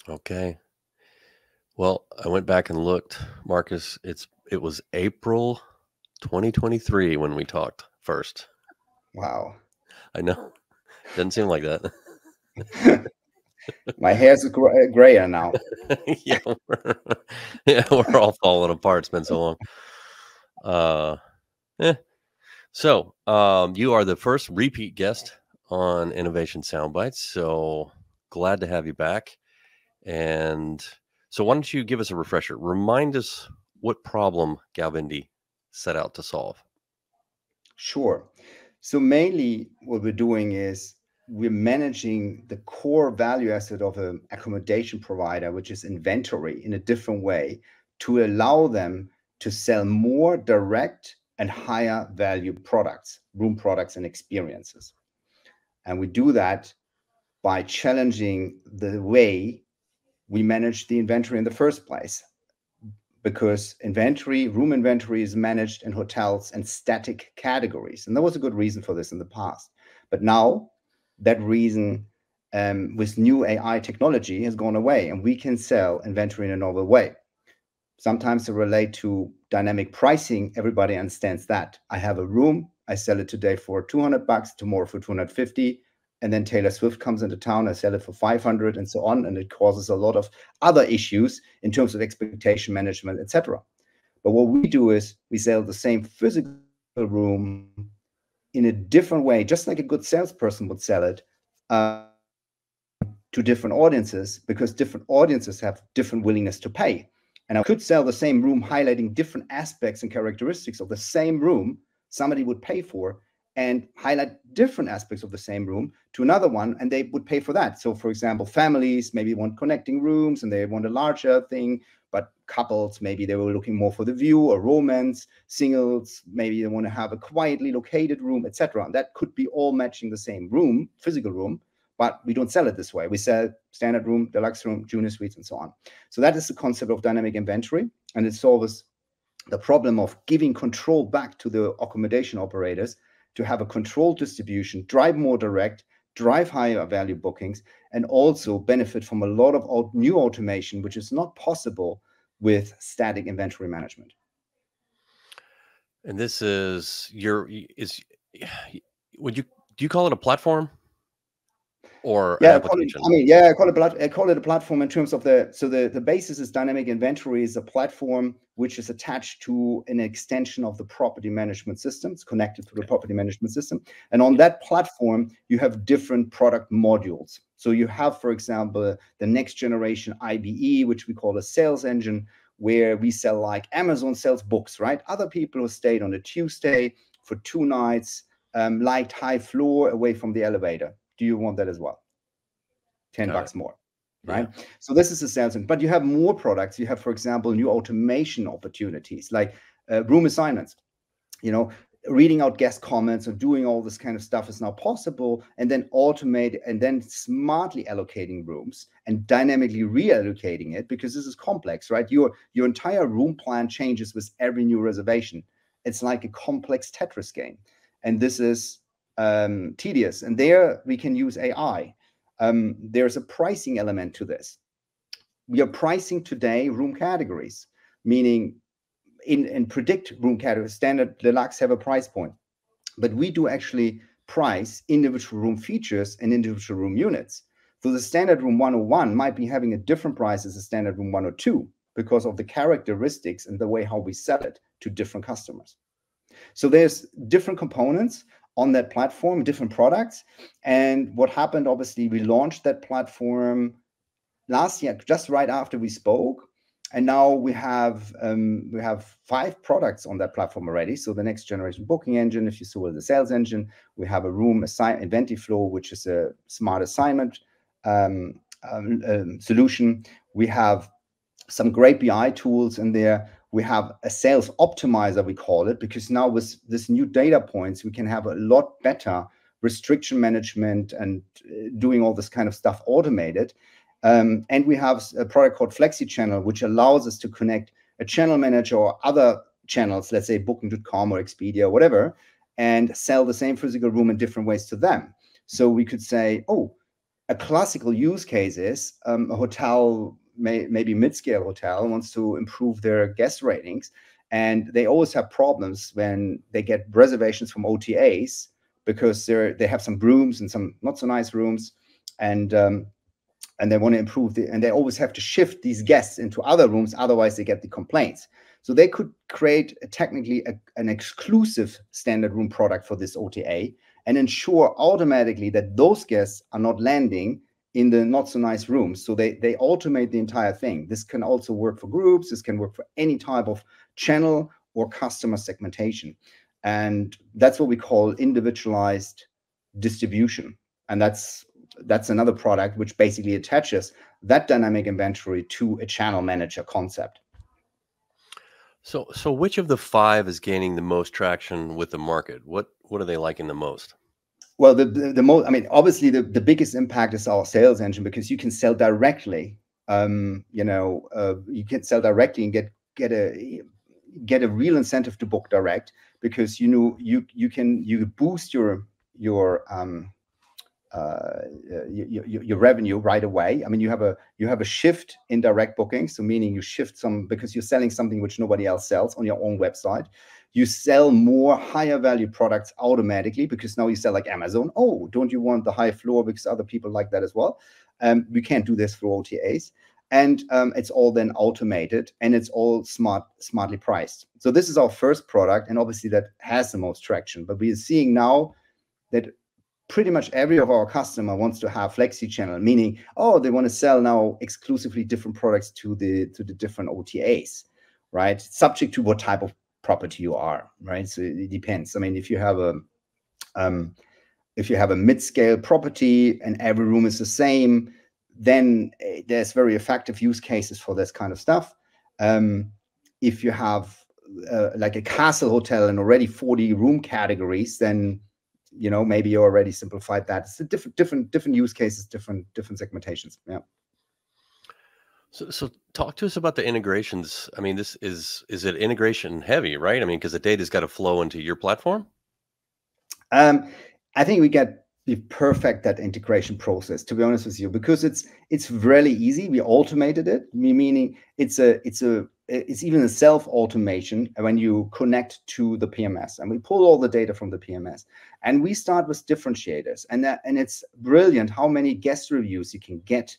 Okay. Well, I went back and looked, Marcus. It was April 2023 when we talked first. Wow. I know. Doesn't seem like that. My hair's grayer now. Yeah, yeah, we're all falling apart. It's been so long. Uh, eh. So, you are the first repeat guest on Innovation Soundbites. So glad to have you back. And so, why don't you give us a refresher? Remind us what problem GauVendi set out to solve. Sure. So mainly what we're doing is we're managing the core value asset of an accommodation provider, which is inventory, in a different way to allow them to sell more direct and higher value products, room products and experiences. And we do that by challenging the way we manage the inventory in the first place, because room inventory is managed in hotels and static categories. And there was a good reason for this in the past. But now that reason, with new AI technology, has gone away, and we can sell inventory in a novel way. Sometimes to relate to dynamic pricing, everybody understands that. I have a room, I sell it today for $200, tomorrow for 250, and then Taylor Swift comes into town, I sell it for 500, and so on, and it causes a lot of other issues in terms of expectation management, etc. But what we do is we sell the same physical room in a different way, just like a good salesperson would sell it, to different audiences, because different audiences have different willingness to pay. And I could sell the same room highlighting different aspects and characteristics of the same room somebody would pay for, and highlight different aspects of the same room to another one, and they would pay for that. So for example, families maybe want connecting rooms and they want a larger thing, but couples, maybe they were looking more for the view, or romance. Singles, maybe they want to have a quietly located room, etc. And that could be all matching the same room, physical room, but we don't sell it this way. We sell standard room, deluxe room, junior suites, and so on. So that is the concept of dynamic inventory, and it solves the problem of giving control back to the accommodation operators to have a controlled distribution, drive more direct, drive higher value bookings, and also benefit from a lot of new automation, which is not possible with static inventory management. And this would you do you call it a platform or an Yeah, application? I call it a platform in terms of the basis is dynamic inventory is a platform which is attached to an extension of the property management system. It's connected to the Okay. property management system. And on that platform, you have different product modules. So you have, for example, the Next Generation IBE, which we call a sales engine, where we sell, like Amazon sells books, right? Other people who stayed on a Tuesday for 2 nights, liked high floor away from the elevator. Do you want that as well? 10 Got it. bucks more, Yeah. right? So this is a sales, but you have more products. You have, for example, new automation opportunities like room assignments. You know, reading out guest comments or doing all this kind of stuff is now possible, and then automate and then smartly allocating rooms and dynamically reallocating it, because this is complex, right? Your entire room plan changes with every new reservation. It's like a complex Tetris game, and this is tedious. And there we can use AI. There's a pricing element to this. We are pricing today room categories, meaning in predict room categories, standard, deluxe have a price point, but we do actually price individual room features and individual room units. So the standard room 101 might be having a different price as a standard room 102 because of the characteristics and the way how we sell it to different customers. So there's different components on that platform, different products. And what happened, obviously, we launched that platform last year, just right after we spoke. And now we have 5 products on that platform already. So the next generation booking engine, if you saw the sales engine, we have a room InventiFlow, which is a smart assignment solution. We have some great BI tools in there. We have a sales optimizer, we call it, because now with this new data points, we can have a lot better restriction management and doing all this kind of stuff automated. And we have a product called Flexi Channel, which allows us to connect a channel manager or other channels, let's say Booking.com or Expedia or whatever, and sell the same physical room in different ways to them. So we could say, oh, a classical use case is a hotel, maybe mid-scale hotel, wants to improve their guest ratings, and they always have problems when they get reservations from OTAs because they have some rooms and some not so nice rooms, and they want to improve and they always have to shift these guests into other rooms, otherwise they get the complaints. So they could create technically an exclusive standard room product for this OTA and ensure automatically that those guests are not landing in the not so nice rooms. So they automate the entire thing. This can also work for groups. This can work for any type of channel or customer segmentation. And that's what we call individualized distribution. And that's another product which basically attaches that dynamic inventory to a channel manager concept. So which of the 5 is gaining the most traction with the market? What are they liking the most? Well, the most, I mean, obviously the biggest impact is our sales engine, because you can sell directly. You can sell directly and get a real incentive to book direct, because you can boost your revenue right away. I mean, you have a shift in direct bookings, so meaning you shift some because you're selling something which nobody else sells on your own website. You sell more higher value products automatically because now you sell like Amazon. Oh, don't you want the high floor because other people like that as well? We can't do this through OTAs. And it's all then automated, and it's all smartly priced. So this is our first product, and obviously that has the most traction. But we are seeing now that pretty much every of our customer wants to have flexi channel, meaning, they want to sell now exclusively different products to the different OTAs, right? Subject to what type of property you are, right? So it depends. I mean, if you have a mid-scale property and every room is the same, then there's very effective use cases for this kind of stuff. If you have like a castle hotel and already 40 room categories, then maybe you already simplified that. It's a different use cases, different segmentations. Yeah. So talk to us about the integrations. I mean, is it integration heavy, right? I mean, because the data's got to flow into your platform. I think we get the perfect that integration process, to be honest with you, because it's really easy. We automated it, meaning it's even a self-automation when you connect to the PMS, and we pull all the data from the PMS, and we start with differentiators, and it's brilliant how many guest reviews you can get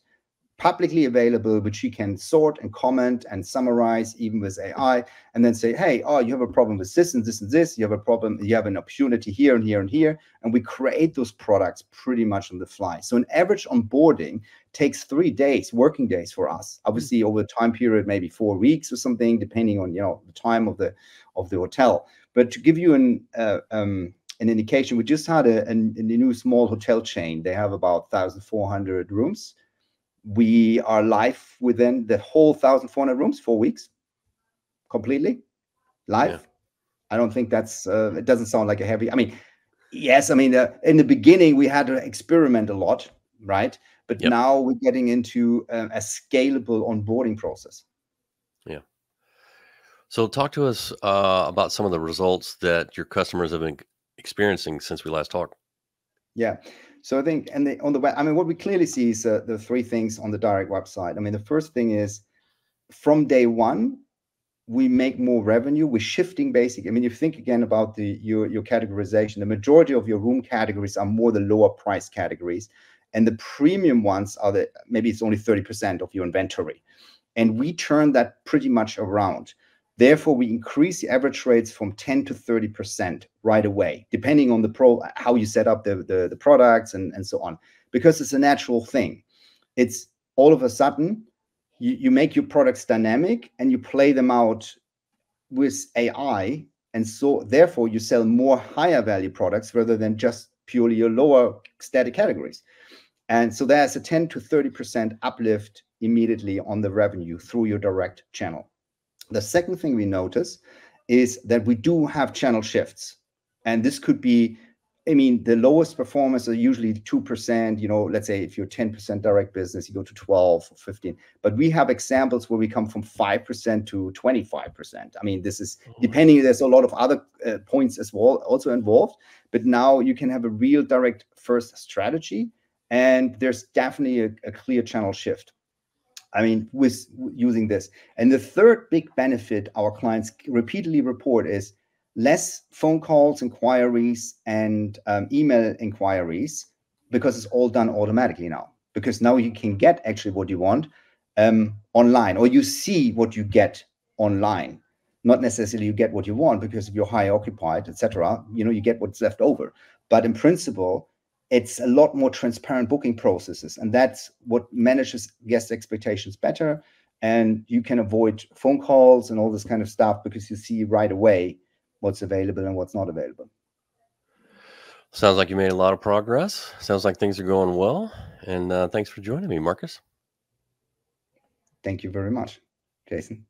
publicly available, which you can sort and comment and summarize even with AI, and then say, hey, you have a problem with this and this and this, you have a problem, you have an opportunity here and here and here, and we create those products pretty much on the fly. So an average onboarding takes 3 days, working days for us. Obviously, over the time period, maybe 4 weeks or something, depending on the time of the hotel. But to give you an indication, we just had a new small hotel chain. They have about 1,400 rooms. We are live within the whole 1,400 rooms, 4 weeks, completely live. Yeah. I don't think that's, it doesn't sound like a heavy, I mean, yes, I mean, in the beginning, we had to experiment a lot, right? But now we're getting into a scalable onboarding process. Yeah. So talk to us about some of the results that your customers have been experiencing since we last talked. Yeah. So I think, on the web, I mean, what we clearly see is the 3 things on the direct website. I mean, the first thing is, from day one, we make more revenue. We're shifting basically. I mean, you think again about your categorization. The majority of your room categories are more the lower price categories, and the premium ones are maybe it's only 30% of your inventory, and we turn that pretty much around. Therefore, we increase the average rates from 10 to 30% right away, depending on how you set up the products and so on, because it's a natural thing. It's all of a sudden, you make your products dynamic and you play them out with AI. And so therefore, you sell more higher value products rather than just purely your lower static categories. And so there's a 10 to 30% uplift immediately on the revenue through your direct channel. The second thing we notice is that we do have channel shifts. And this could be, I mean, the lowest performers are usually 2%. Let's say if you're 10% direct business, you go to 12 or 15. But we have examples where we come from 5% to 25%. I mean, this is depending, there's a lot of other points as well also involved. But now you can have a real direct first strategy And there's definitely a clear channel shift. I mean, with using this. And the third big benefit our clients repeatedly report is less phone calls, inquiries, and email inquiries, because it's all done automatically now. Because now you can get actually what you want online, or you see what you get online. Not necessarily you get what you want, because if you're high occupied, etc., you get what's left over. But in principle, it's a lot more transparent booking processes, and that's what manages guest expectations better. And you can avoid phone calls and all this kind of stuff, because you see right away what's available and what's not available. Sounds like you made a lot of progress. Sounds like things are going well. And thanks for joining me, Markus. Thank you very much, Jason.